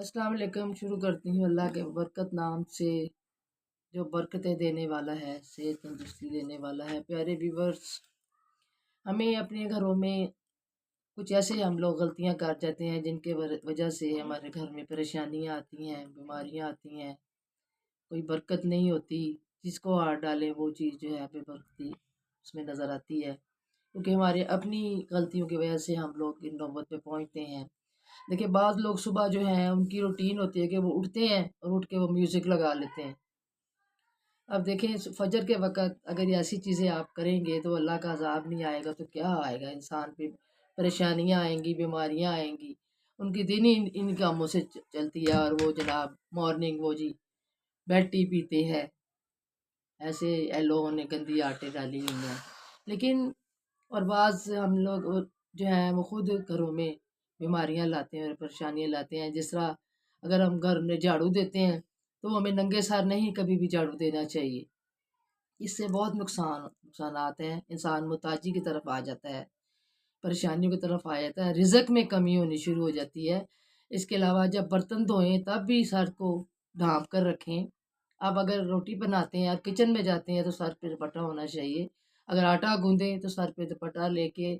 السلام علیکم۔ شروع کرتی ہوں اللہ کے برکت نام سے جو برکتیں دینے والا ہے، صحت تندرستی دینے والا ہے۔ پیارے ویورز، ہمیں اپنے گھروں میں کچھ ایسے ہم لوگ غلطیاں کر جاتے ہیں جن کے وجہ سے ہمارے گھر میں پریشانیاں آتی ہیں، بیماریاں آتی ہیں، کوئی برکت نہیں ہوتی۔ جس کو ہاتھ ڈالیں وہ چیز جو ہے بے برکتی اس میں نظر آتی ہے، کیونکہ ہمارے اپنی غلطیوں کی وجہ سے ہم لوگ ان نوبت پہ پہنچتے ہیں۔ دیکھیں، بعض لوگ صبح جو ہیں ان کی روٹین ہوتی ہے کہ وہ اٹھتے ہیں اور اٹھ کے وہ میوزک لگا لیتے ہیں۔ اب دیکھیں، فجر کے وقت اگر یہ ایسی چیزیں آپ کریں گے تو اللہ کا عذاب نہیں آئے گا تو کیا آئے گا؟ انسان پہ پریشانیاں آئیں گی، بیماریاں آئیں گی۔ ان کی دن ہی ان کاموں سے چلتی ہے، اور وہ جناب مارننگ وہ جی بیڈ ٹی پیتے ہیں، ایسے لوگوں نے گندی آٹے ڈالی ہوئی ہیں۔ لیکن اور بعض ہم لوگ جو ہیں وہ خود گھروں میں بیماریاں لاتے ہیں اور پریشانیاں لاتے ہیں۔ جس طرح اگر ہم گھر میں جھاڑو دیتے ہیں تو ہمیں ننگے سر نہیں کبھی بھی جھاڑو دینا چاہیے۔ اس سے بہت نقصانات ہیں، انسان محتاجی کی طرف آ جاتا ہے، پریشانیوں کی طرف آ جاتا ہے، رزق میں کمی ہونی شروع ہو جاتی ہے۔ اس کے علاوہ جب برتن دھوئیں تب بھی سر کو ڈھانپ کر رکھیں۔ آپ اگر روٹی بناتے ہیں اور کچن میں جاتے ہیں تو سر پہ دوپٹہ ہونا چاہیے۔ اگر آٹا گوندیں تو سر پہ دوپٹہ لے کے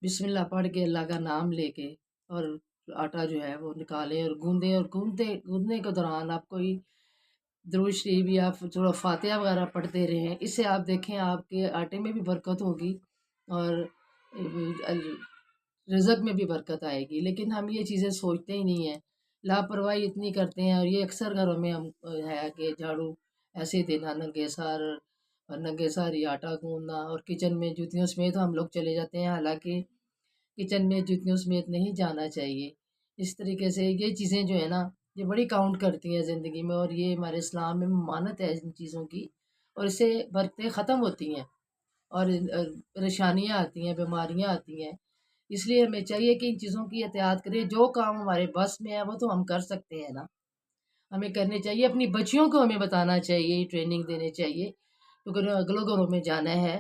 بسم اللہ پڑھ کے اللہ کا نام لے کے اور آٹا جو ہے وہ نکالیں اور گوندیں، اور گوندنے کے دوران آپ کوئی درود شریف یا تھوڑا فاتحہ وغیرہ پڑھتے رہیں۔ اس سے آپ دیکھیں آپ کے آٹے میں بھی برکت ہوگی اور رزق میں بھی برکت آئے گی۔ لیکن ہم یہ چیزیں سوچتے ہی نہیں ہیں، لاپرواہی اتنی کرتے ہیں، اور یہ اکثر گھروں میں ہم ہے کہ جھاڑو ایسے دینا ننگے سر، اور ننگے سر ہی آٹا گوندنا، اور کچن میں جوتیوں سمیت ہم لوگ چلے جاتے ہیں، حالانکہ کچن میں جوتیوں سمیت نہیں جانا چاہیے۔ اس طریقے سے یہ چیزیں جو ہے نا یہ بڑی کاؤنٹ کرتی ہیں زندگی میں، اور یہ ہمارے اسلام میں ممانت ہے ان چیزوں کی، اور اس سے برکتیں ختم ہوتی ہیں اور پریشانیاں آتی ہیں، بیماریاں آتی ہیں۔ اس لیے ہمیں چاہیے کہ ان چیزوں کی احتیاط کریں۔ جو کام ہمارے بس میں ہے وہ تو ہم کر سکتے ہیں نا، ہمیں کرنے چاہیے۔ اپنی بچیوں کو ہمیں بتانا چاہیے، ٹریننگ دینے چاہیے، کیونکہ اگلے گھروں میں جانا ہے۔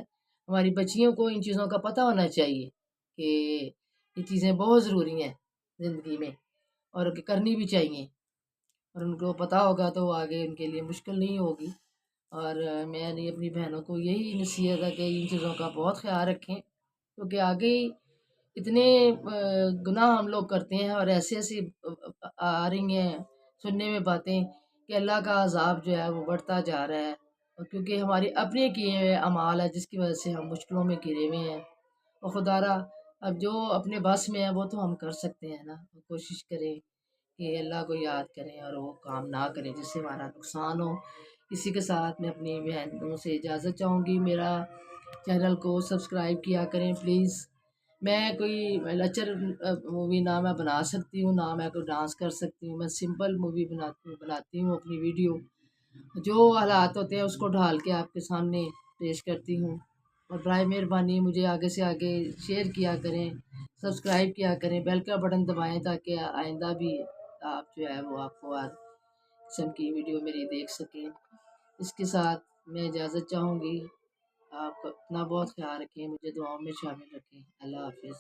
ہماری بچیوں کو ان چیزوں کا پتہ ہونا چاہیے کہ یہ چیزیں بہت ضروری ہیں زندگی میں، اور کرنی بھی چاہیے، اور ان کو پتہ ہوگا تو آگے ان کے لیے مشکل نہیں ہوگی۔ اور میں نے اپنی بہنوں کو یہی نصیحت ہے کہ ان چیزوں کا بہت خیال رکھیں، کیونکہ آگے اتنے گناہ ہم لوگ کرتے ہیں، اور ایسی ایسی آ رہی ہیں سننے میں باتیں کہ اللہ کا عذاب جو ہے وہ بڑھتا جا رہا ہے، اور کیونکہ ہماری اپنے کیے ہوئے اعمال ہے جس کی وجہ سے ہم مشکلوں میں گھرے ہوئے ہیں۔ اور خدا را اب جو اپنے بس میں ہے وہ تو ہم کر سکتے ہیں نا، کوشش کریں کہ اللہ کو یاد کریں اور وہ کام نہ کریں جس سے ہمارا نقصان ہو۔ اسی کے ساتھ میں اپنی بہنوں سے اجازت چاہوں گی، میرا چینل کو سبسکرائب کیا کریں پلیز۔ میں کوئی لچر مووی نہ میں بنا سکتی ہوں، نہ میں کوئی ڈانس کر سکتی ہوں، میں سمپل مووی بناتی ہوں اپنی ویڈیو، جو حالات ہوتے ہیں اس کو ڈھال کے آپ کے سامنے پیش کرتی ہوں۔ اور برائے مہربانی مجھے آگے سے آگے شیئر کیا کریں، سبسکرائب کیا کریں، بیل کا بٹن دبائیں تاکہ آئندہ بھی آپ جو ہے وہ آپ کو ہر قسم کی ویڈیو میری دیکھ سکیں۔ اس کے ساتھ میں اجازت چاہوں گی، آپ اپنا بہت خیال رکھیں، مجھے دعاؤں میں شامل رکھیں۔ اللہ حافظ۔